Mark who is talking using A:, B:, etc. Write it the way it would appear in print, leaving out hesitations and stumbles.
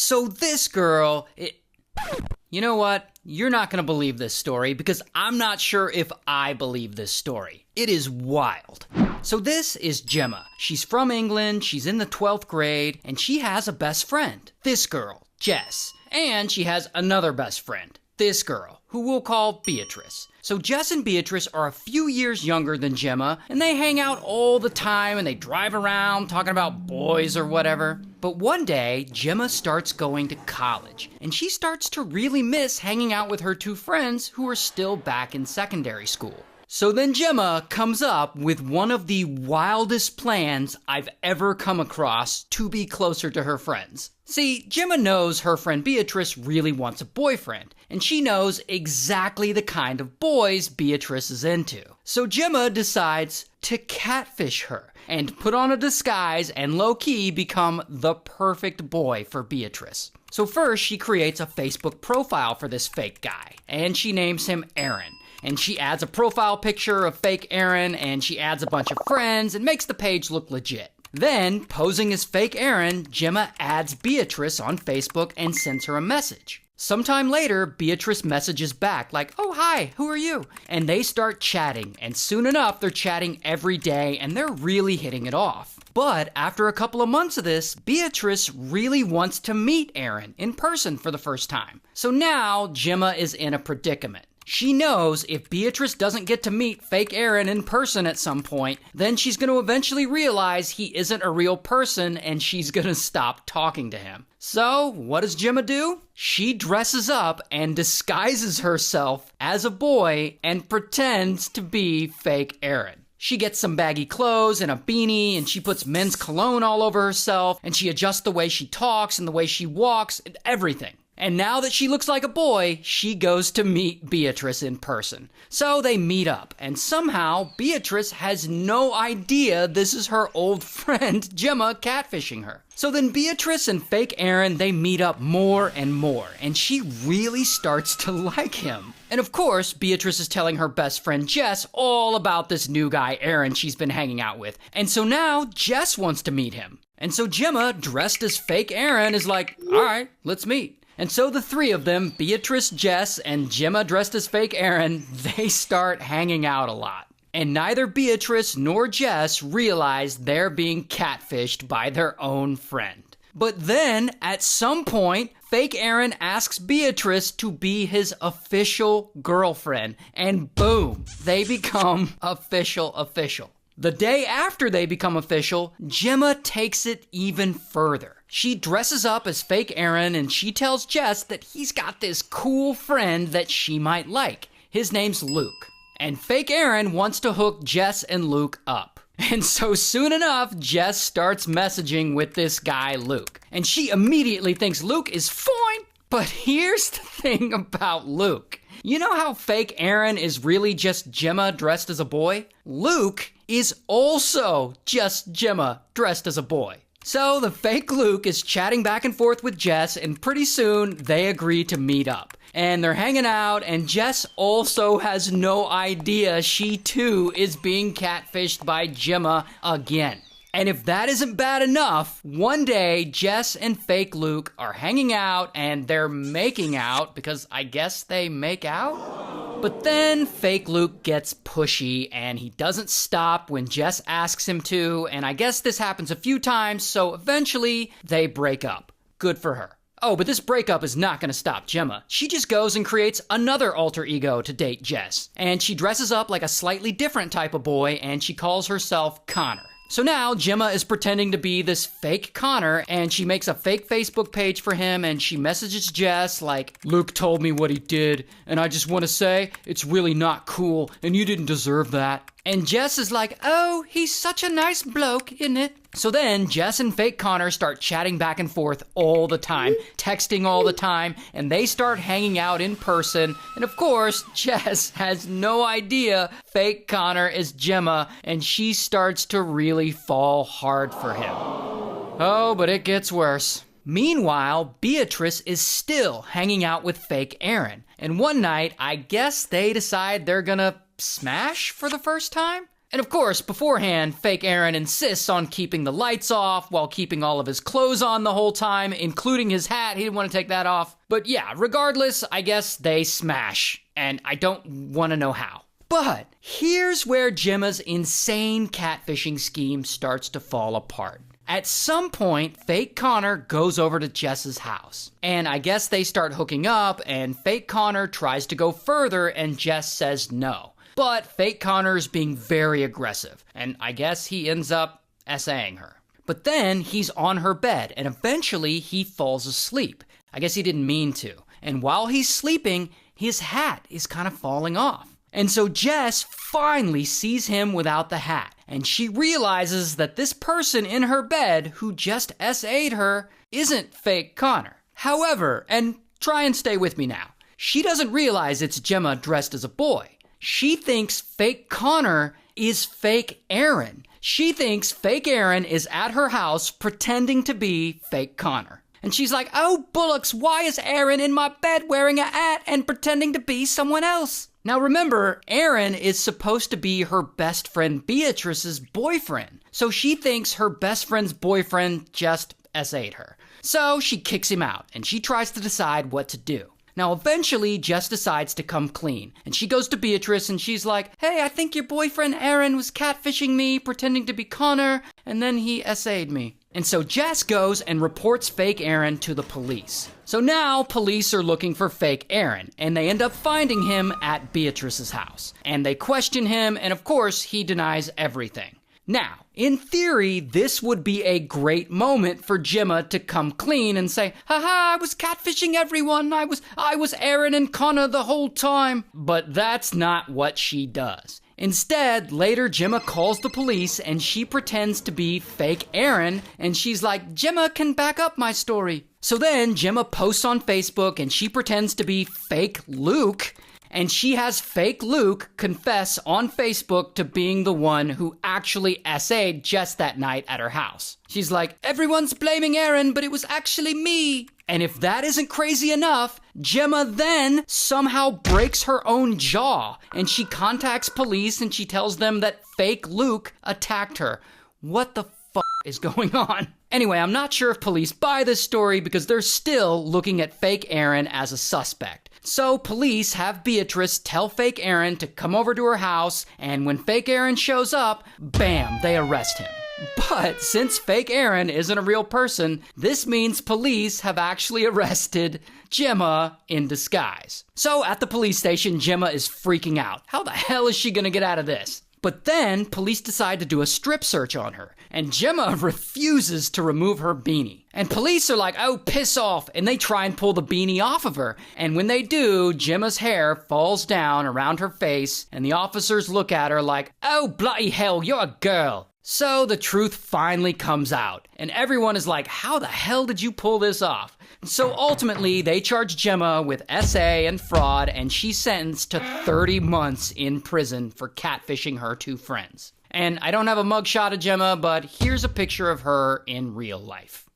A: So this girl, you know what? You're not going to believe this story because I'm not sure if I believe this story. It is wild. So this is Gemma. She's from England, she's in the 12th grade, and she has a best friend. This girl, Jess. And she has another best friend. This girl, who we'll call Beatrice. So Jess and Beatrice are a few years younger than Gemma, and they hang out all the time and they drive around talking about boys or whatever. But one day, Gemma starts going to college, and she starts to really miss hanging out with her two friends who are still back in secondary school. So then Gemma comes up with one of the wildest plans I've ever come across to be closer to her friends. See, Gemma knows her friend Beatrice really wants a boyfriend, and she knows exactly the kind of boys Beatrice is into. So Gemma decides to catfish her and put on a disguise and low-key become the perfect boy for Beatrice. So first, she creates a Facebook profile for this fake guy, and she names him Aaron. And she adds a profile picture of fake Aaron, and she adds a bunch of friends and makes the page look legit. Then, posing as fake Aaron, Gemma adds Beatrice on Facebook and sends her a message. Sometime later, Beatrice messages back like, "Oh, hi, who are you?" And they start chatting, and soon enough, they're chatting every day, and they're really hitting it off. But after a couple of months of this, Beatrice really wants to meet Aaron in person for the first time. So now, Gemma is in a predicament. She knows if Beatrice doesn't get to meet fake Aaron in person at some point, then she's going to eventually realize he isn't a real person and she's going to stop talking to him. So, what does Gemma do? She dresses up and disguises herself as a boy and pretends to be fake Aaron. She gets some baggy clothes and a beanie, and she puts men's cologne all over herself, and she adjusts the way she talks and the way she walks and everything. And now that she looks like a boy, she goes to meet Beatrice in person. So they meet up, and somehow Beatrice has no idea this is her old friend Gemma catfishing her. So then Beatrice and fake Aaron, they meet up more and more, and she really starts to like him. And of course, Beatrice is telling her best friend Jess all about this new guy Aaron she's been hanging out with. And so now Jess wants to meet him. And so Gemma, dressed as fake Aaron, is like, "All right, let's meet." And so the three of them, Beatrice, Jess, and Gemma dressed as fake Aaron, they start hanging out a lot. And neither Beatrice nor Jess realize they're being catfished by their own friend. But then, at some point, fake Aaron asks Beatrice to be his official girlfriend. And boom, they become official. The day after they become official, Gemma takes it even further. She dresses up as fake Aaron and she tells Jess that he's got this cool friend that she might like. His name's Luke. And fake Aaron wants to hook Jess and Luke up. And so soon enough, Jess starts messaging with this guy, Luke. And she immediately thinks Luke is fine. But here's the thing about Luke. You know how fake Aaron is really just Gemma dressed as a boy? Luke is also just Gemma dressed as a boy. So the fake Luke is chatting back and forth with Jess, and pretty soon they agree to meet up. And they're hanging out, and Jess also has no idea she too is being catfished by Gemma again. And if that isn't bad enough, one day Jess and fake Luke are hanging out and they're making out, because I guess they make out? But then fake Luke gets pushy and he doesn't stop when Jess asks him to, and I guess this happens a few times, so eventually they break up. Good for her. Oh, but this breakup is not going to stop Gemma. She just goes and creates another alter ego to date Jess. And she dresses up like a slightly different type of boy, and she calls herself Connor. So now Gemma is pretending to be this fake Connor, and she makes a fake Facebook page for him, and she messages Jess like, "Luke told me what he did, and I just want to say it's really not cool, and you didn't deserve that." And Jess is like, "Oh, he's such a nice bloke, isn't it?" So then Jess and fake Connor start chatting back and forth all the time, texting all the time, and they start hanging out in person. And of course, Jess has no idea fake Connor is Gemma, and she starts to really fall hard for him. Oh, but it gets worse. Meanwhile, Beatrice is still hanging out with fake Aaron. And one night, I guess they decide they're gonna smash for the first time? And of course, beforehand, fake Aaron insists on keeping the lights off while keeping all of his clothes on the whole time, including his hat. He didn't want to take that off. But yeah, regardless, I guess they smash. And I don't want to know how. But here's where Gemma's insane catfishing scheme starts to fall apart. At some point, fake Connor goes over to Jess's house. And I guess they start hooking up, and fake Connor tries to go further, and Jess says no. But fake Connor's being very aggressive, and I guess he ends up essaying her. But then he's on her bed, and eventually he falls asleep. I guess he didn't mean to. And while he's sleeping, his hat is kind of falling off. And so Jess finally sees him without the hat, and she realizes that this person in her bed who just SA'd her isn't fake Connor. However, and try and stay with me now, she doesn't realize it's Gemma dressed as a boy. She thinks fake Connor is fake Aaron. She thinks fake Aaron is at her house pretending to be fake Connor. And she's like, oh, bullocks, why is Aaron in my bed wearing a hat and pretending to be someone else? Now remember, Aaron is supposed to be her best friend Beatrice's boyfriend. So she thinks her best friend's boyfriend just SA'd her. So she kicks him out and she tries to decide what to do. Now, eventually, Jess decides to come clean, and she goes to Beatrice, and she's like, hey, I think your boyfriend Aaron was catfishing me, pretending to be Connor, and then he SA'd me. And so Jess goes and reports fake Aaron to the police. So now, police are looking for fake Aaron, and they end up finding him at Beatrice's house. And they question him, and of course, he denies everything. Now, in theory, this would be a great moment for Gemma to come clean and say, haha, I was catfishing everyone. I was Aaron and Connor the whole time. But that's not what she does. Instead, later Gemma calls the police and she pretends to be fake Aaron, and she's like, Gemma can back up my story. So then Gemma posts on Facebook and she pretends to be fake Luke, and she has fake Luke confess on Facebook to being the one who actually SA'd Jess that night at her house. She's like, everyone's blaming Aaron, but it was actually me. And if that isn't crazy enough, Gemma then somehow breaks her own jaw, and she contacts police and she tells them that fake Luke attacked her. What the fuck is going on? Anyway, I'm not sure if police buy this story because they're still looking at fake Aaron as a suspect. So police have Beatrice tell fake Aaron to come over to her house, and when fake Aaron shows up, bam, they arrest him. But since fake Aaron isn't a real person, this means police have actually arrested Gemma in disguise. So at the police station, Gemma is freaking out. How the hell is she gonna get out of this? But then police decide to do a strip search on her, and Gemma refuses to remove her beanie. And police are like, oh, piss off, and they try and pull the beanie off of her. And when they do, Gemma's hair falls down around her face, and the officers look at her like, oh, bloody hell, you're a girl. So the truth finally comes out, and everyone is like, how the hell did you pull this off? So ultimately, they charge Gemma with SA and fraud, and she's sentenced to 30 months in prison for catfishing her two friends. And I don't have a mugshot of Gemma, but here's a picture of her in real life.